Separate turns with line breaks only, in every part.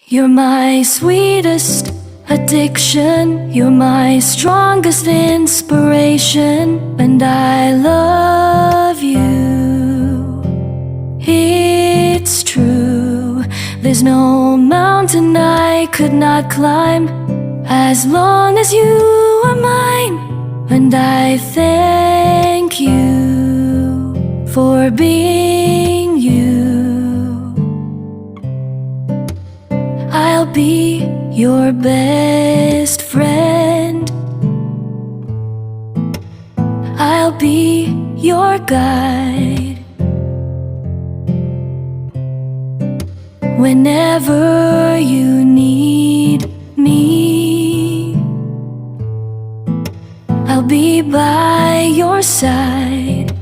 You're my sweetest addiction, you're my strongest inspiration, and I love you. It's true, there's no mountain I could not climb as long as you are mine, and I thank you for being you. I'll be your best friend, I'll be your guide. Whenever you need me, I'll be by your side.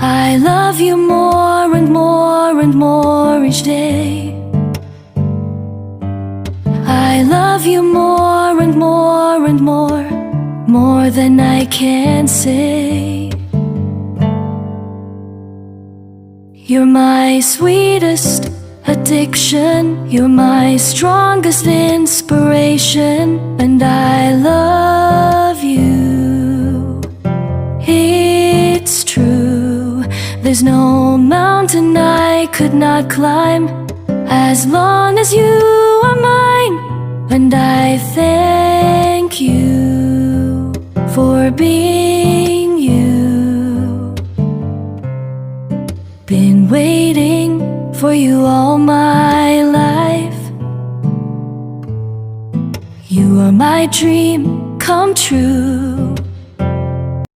I love you more and more and more each day. I love you more and more and more than I can say. You're my sweetest addiction, you're my strongest inspiration, and I love you. It's true, there's no mountain I could not climb as long as you are mine, and I thank you for being you. Been waiting for you all my life. You are my dream come true.